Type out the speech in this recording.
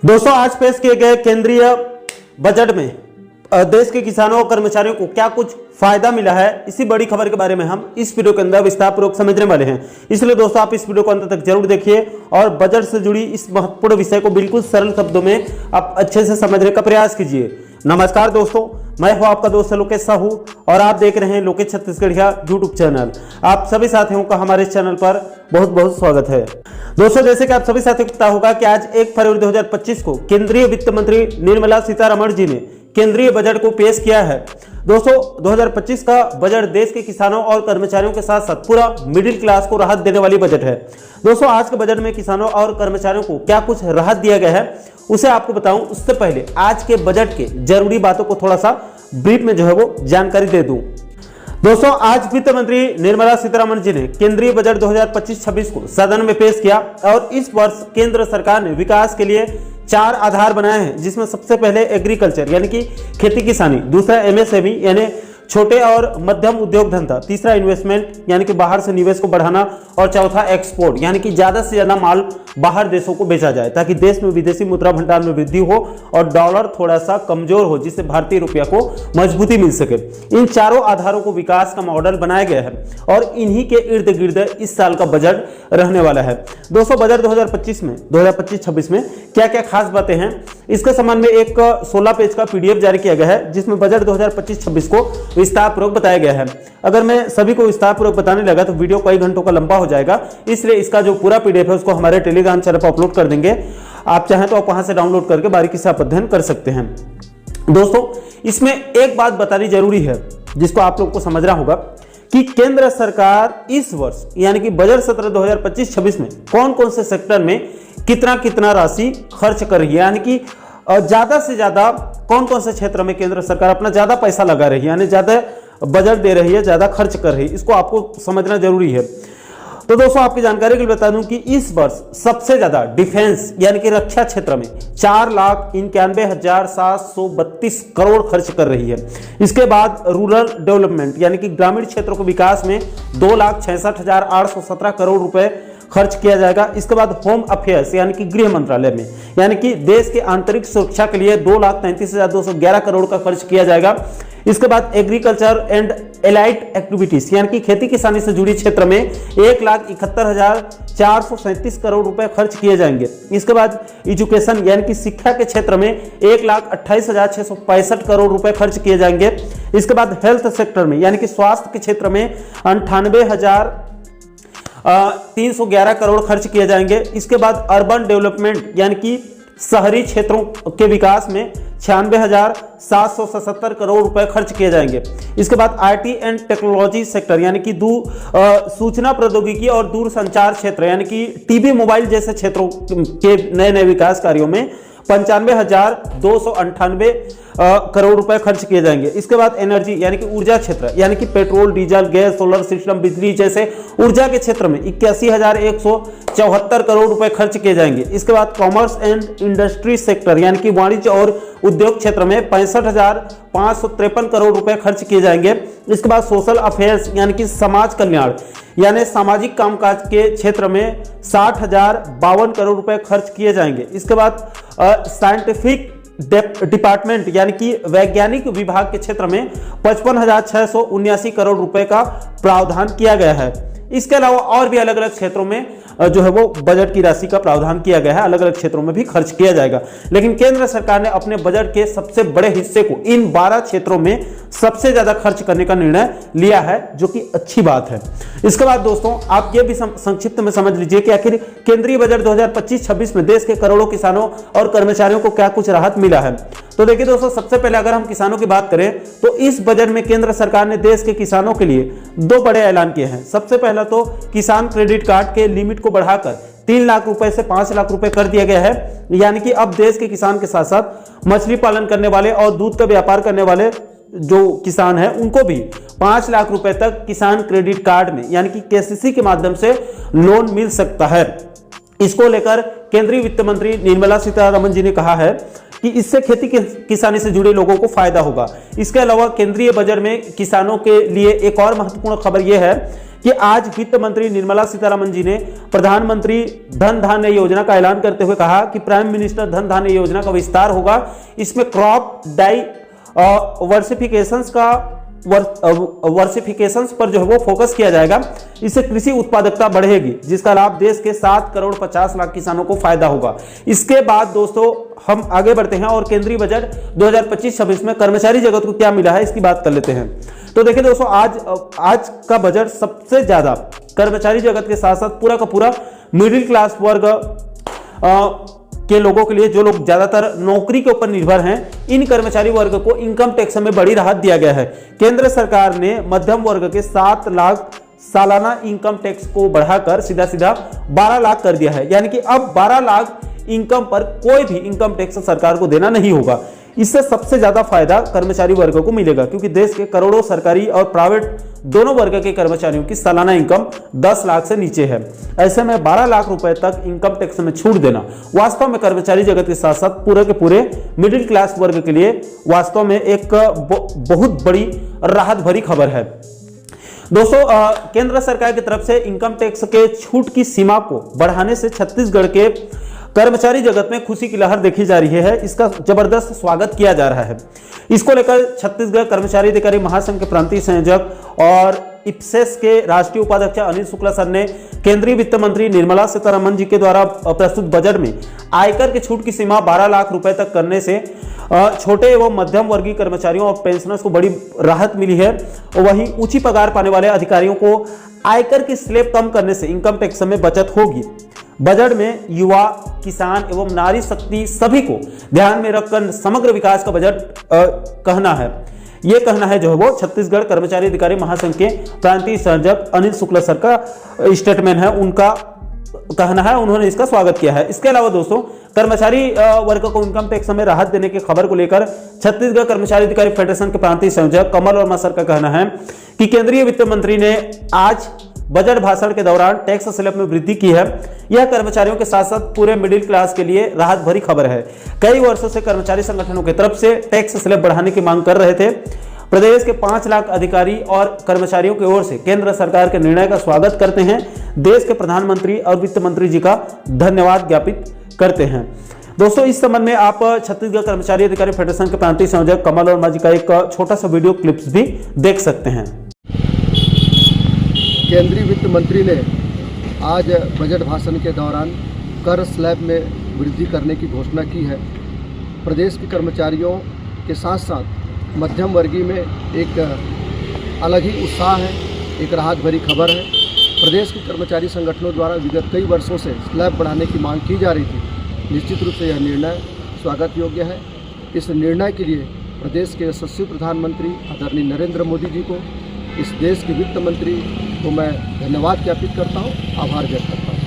दोस्तों आज पेश किए गए केंद्रीय बजट में देश के किसानों और कर्मचारियों को क्या कुछ फायदा मिला है, इसी बड़ी खबर के बारे में हम इस वीडियो के अंदर विस्तारपूर्वक समझने वाले हैं। इसलिए दोस्तों आप इस वीडियो को अंत तक जरूर देखिए और बजट से जुड़ी इस महत्वपूर्ण विषय को बिल्कुल सरल शब्दों में आप अच्छे से समझने का प्रयास कीजिए। नमस्कार दोस्तों, मैं हूं आपका दोस्त लोकेश साहू और आप देख रहे हैं लोकेश छत्तीसगढ़िया यूट्यूब चैनल। आप सभी साथियों का हमारे इस चैनल पर बहुत बहुत स्वागत है। दोस्तों जैसे कि आप सभी साथियों को पता होगा कि आज 1 फरवरी 2025 को केंद्रीय वित्त मंत्री निर्मला सीतारमण जी ने केंद्रीय बजट को पेश किया है। दोस्तों 2025 का बजट देश के किसानों और कर्मचारियों के साथ साथ पूरा मिडिल क्लास को राहत देने वाली बजट है। दोस्तों आज के बजट में किसानों और कर्मचारियों को क्या कुछ राहत दिया गया है उसे आपको बताऊं, उससे पहले आज के बजट के जरूरी बातों को थोड़ा सा ब्रीफ में जो है वो जानकारी दे दूं। दोस्तों आज वित्त मंत्री निर्मला सीतारमण जी ने केंद्रीय बजट 2025-26 को सदन में पेश किया और इस वर्ष केंद्र सरकार ने विकास के लिए 4 आधार बनाए हैं, जिसमें सबसे पहले एग्रीकल्चर यानी कि खेती किसानी, दूसरा एमएसएमई यानी छोटे और मध्यम उद्योग धंधा, तीसरा इन्वेस्टमेंट यानी कि बाहर से निवेश को बढ़ाना और चौथा एक्सपोर्ट यानी कि ज्यादा से ज्यादा माल बाहर देशों को बेचा जाए ताकि देश में विदेशी मुद्रा भंडार में वृद्धि हो और डॉलर थोड़ा सा कमजोर हो, जिससे भारतीय रुपया को मजबूती मिल सके। इन चारों आधारों को विकास का मॉडल बनाया गया है और इन्हीं के इर्द गिर्द इस साल का बजट रहने वाला है। दोस्तों बजट 2025-26 में क्या क्या खास बातें हैं, इसके संबंध में एक 16 पेज का पीडीएफ जारी किया गया है, जिसमें बजट 2025-26 को विस्तारपूर्वक बताया गया है। अगर मैं सभी को विस्तारपूर्वक बताने लगा तो वीडियो कई घंटों का लंबा हो जाएगा, इसलिए इसका जो पूरा पीडीएफ है उसको हमारे टेलीग्राम चैनल पर अपलोड कर देंगे। आप चाहें तो आप वहां से डाउनलोड करके बारीकी से आप अध्ययन कर सकते हैं। दोस्तों इसमें एक बात बतानी जरूरी है जिसको आप लोग को समझना होगा कि केंद्र सरकार इस वर्ष यानी कि बजट सत्र 2025-26 में कौन कौन से सेक्टर में कितना कितना राशि खर्च कर रही है, यानी कि ज्यादा से ज्यादा कौन कौन से क्षेत्र में केंद्र सरकार अपना ज्यादा पैसा लगा रही है, यानी ज्यादा बजट दे रही है, ज्यादा खर्च कर रही है, इसको आपको समझना जरूरी है। तो दोस्तों आपकी जानकारी के लिए बता दूं कि इस वर्ष सबसे ज्यादा डिफेंस यानी कि रक्षा क्षेत्र में 4,91,732 करोड़ खर्च कर रही है। इसके बाद रूरल डेवलपमेंट यानी कि ग्रामीण क्षेत्रों के विकास में 2,66,817 करोड़ रुपए खर्च किया जाएगा। इसके बाद होम अफेयर्स यानी कि गृह मंत्रालय में यानी कि देश के आंतरिक सुरक्षा के लिए 2,33,211 करोड़ का खर्च किया जाएगा। इसके बाद एग्रीकल्चर एंड एलाइड एक्टिविटीज यानी कि खेती किसानी से जुड़ी क्षेत्र में 1,71,437 करोड़ रुपए खर्च किए जाएंगे। इसके बाद एजुकेशन यानी कि शिक्षा के क्षेत्र में 1,28,665 करोड़ रुपए खर्च किए जाएंगे। इसके बाद हेल्थ सेक्टर में यानी कि स्वास्थ्य के क्षेत्र में 98,311 करोड़ खर्च किए जाएंगे। इसके बाद अर्बन डेवलपमेंट यानी कि शहरी क्षेत्रों के विकास में 96,777 करोड़ रुपए खर्च किए जाएंगे। इसके बाद आईटी एंड टेक्नोलॉजी सेक्टर यानी कि सूचना प्रौद्योगिकी और दूरसंचार क्षेत्र यानी कि टीवी मोबाइल जैसे क्षेत्रों के नए नए विकास कार्यों में 95,298 करोड़ रुपए खर्च किए जाएंगे। इसके बाद एनर्जी यानी कि ऊर्जा क्षेत्र यानी कि petrol, diesel, gas, solar system, बिजली जैसे ऊर्जा के क्षेत्र में 81,174 करोड़ रुपए खर्च किए जाएंगे। इसके बाद कॉमर्स एंड इंडस्ट्री सेक्टर यानी कि वाणिज्य और उद्योग क्षेत्र में 65,553 करोड़ रुपए खर्च किए जाएंगे। इसके बाद सोशल अफेयर्स यानी कि समाज कल्याण यानी सामाजिक कामकाज के क्षेत्र में 60,052 करोड़ रुपए खर्च किए जाएंगे। इसके बाद साइंटिफिक डिपार्टमेंट यानी कि वैज्ञानिक विभाग के क्षेत्र में 55,679 करोड़ रुपए का प्रावधान किया गया है। इसके अलावा और भी अलग अलग क्षेत्रों में जो है वो बजट की राशि का प्रावधान किया गया है, अलग अलग क्षेत्रों में भी खर्च किया जाएगा। लेकिन केंद्र सरकार ने अपने बजट के सबसे बड़े हिस्से को इन 12 क्षेत्रों में सबसे ज्यादा खर्च करने का निर्णय लिया है, जो कि अच्छी बात है। इसके बाद दोस्तों आप ये भी संक्षिप्त में समझ लीजिए कि आखिर केंद्रीय बजट 2025-26 में देश के करोड़ों किसानों और कर्मचारियों को क्या कुछ राहत मिला है। तो देखिए दोस्तों, सबसे पहले अगर हम किसानों की बात करें तो इस बजट में केंद्र सरकार ने देश के किसानों के लिए 2 बड़े ऐलान किए हैं। सबसे पहला तो किसान क्रेडिट कार्ड के लिमिट को बढ़ाकर 3 लाख रुपए से 5 लाख रुपए कर दिया गया है, यानी कि अब देश के किसान के साथ साथ मछली पालन करने वाले और दूध का व्यापार करने वाले जो किसान हैं उनको भी 5 लाख रुपए तक किसान क्रेडिट कार्ड में यानी कि केसीसी के माध्यम से लोन मिल सकता है। इसको लेकर केंद्रीय वित्त मंत्री निर्मला सीतारमण जी ने कहा है कि इससे खेती किसानी से जुड़े लोगों को फायदा होगा। इसके अलावा केंद्रीय बजट में किसानों के लिए एक और महत्वपूर्ण खबर यह है कि आज वित्त मंत्री निर्मला सीतारमण जी ने प्रधानमंत्री धन धान्य योजना का ऐलान करते हुए कहा कि प्राइम मिनिस्टर धन धान्य योजना का विस्तार होगा। इसमें क्रॉप वर्सिफिकेशंस पर जो है वो फोकस किया जाएगा। इससे कृषि उत्पादकता बढ़ेगी, जिसका लाभ देश के 7 करोड़ 50 लाख किसानों को फायदा होगा। इसके बाद दोस्तों हम आगे बढ़ते हैं और केंद्रीय बजट 2025-26 में कर्मचारी जगत को क्या मिला है इसकी बात कर लेते हैं। तो देखिए दोस्तों, आज का बजट सबसे ज्यादा कर्मचारी जगत के साथ साथ पूरा का पूरा मिडिल क्लास वर्ग के लोगों के लिए, जो लोग ज्यादातर नौकरी के ऊपर निर्भर हैं, इन कर्मचारी वर्ग को इनकम टैक्स में बड़ी राहत दिया गया है। केंद्र सरकार ने मध्यम वर्ग के 7 लाख सालाना इनकम टैक्स को बढ़ाकर सीधा 12 लाख कर दिया है। यानी कि अब 12 लाख इनकम पर कोई भी इनकम टैक्स सरकार को देना नहीं होगा। इससे सबसे ज्यादा फायदा कर्मचारी वर्ग को मिलेगा, क्योंकि देश के करोड़ों सरकारी और प्राइवेट दोनों वर्ग के कर्मचारियों की सालाना इनकम 10 लाख से नीचे है। ऐसे में 12 लाख रुपए तक इनकम टैक्स में छूट देना वास्तव में कर्मचारी जगत के साथ साथ पूरे के पूरे मिडिल क्लास वर्ग के लिए वास्तव में एक बहुत बड़ी राहत भरी खबर है। दोस्तों, केंद्र सरकार की तरफ से इनकम टैक्स के छूट की सीमा को बढ़ाने से छत्तीसगढ़ के कर्मचारी जगत में खुशी की लहर देखी जा रही है। इसका जबरदस्त स्वागत किया जा रहा है। इसको लेकर छत्तीसगढ़ कर्मचारी अधिकारी महासंघ के प्रांतीय संयोजक और इप्सेस के राष्ट्रीय उपाध्यक्ष अनिल शुक्ला सर ने केंद्रीय वित्त मंत्री निर्मला सीतारमण जी के द्वारा प्रस्तुत बजट में आयकर की छूट की सीमा 12 लाख रुपए तक करने से छोटे एवं मध्यम वर्गीय कर्मचारियों और पेंशनर्स को बड़ी राहत मिली है। वहीं ऊंची पगार पाने वाले अधिकारियों को आयकर की स्लैब कम करने से इनकम टैक्स में बचत होगी। बजट में युवा, किसान एवं नारी शक्ति सभी को ध्यान में रखकर समग्र विकास का बजट कहना है जो है वो छत्तीसगढ़ कर्मचारी अधिकारी महासंघ के प्रांतीय संयोजक अनिल शुक्ला सर का स्टेटमेंट है, उनका कहना है, उन्होंने इसका स्वागत किया है। इसके अलावा दोस्तों, कर्मचारी वर्ग को इनकम टैक्स में राहत देने की खबर को लेकर छत्तीसगढ़ कर्मचारी अधिकारी फेडरेशन के प्रांतीय संयोजक कमल वर्मा सर का कहना है कि केंद्रीय वित्त मंत्री ने आज बजट भाषण के दौरान टैक्स स्लैब में वृद्धि की है। यह कर्मचारियों के साथ साथ पूरे मिडिल क्लास के लिए राहत भरी खबर है। कई वर्षों से कर्मचारी संगठनों की तरफ से टैक्स स्लैब बढ़ाने की मांग कर रहे थे। प्रदेश के 5 लाख अधिकारी और कर्मचारियों की ओर से केंद्र सरकार के निर्णय का स्वागत करते हैं। देश के प्रधानमंत्री और वित्त मंत्री जी का धन्यवाद ज्ञापित करते हैं। दोस्तों, इस संबंध में आप छत्तीसगढ़ कर्मचारी अधिकारी फेडरेशन के प्रांतीय संयोजक कमल वर्मा जी का एक छोटा सा वीडियो क्लिप्स भी देख सकते हैं। केंद्रीय वित्त मंत्री ने आज बजट भाषण के दौरान कर स्लैब में वृद्धि करने की घोषणा की है। प्रदेश के कर्मचारियों के साथ साथ मध्यम वर्गीय में एक अलग ही उत्साह है, एक राहत भरी खबर है। प्रदेश के कर्मचारी संगठनों द्वारा विगत कई वर्षों से स्लैब बढ़ाने की मांग की जा रही थी। निश्चित रूप से यह निर्णय स्वागत योग्य है। इस निर्णय के लिए प्रदेश के यशस्वी प्रधानमंत्री आदरणीय नरेंद्र मोदी जी को, इस देश के वित्त मंत्री को मैं धन्यवाद ज्ञापित करता हूँ, आभार व्यक्त करता हूँ।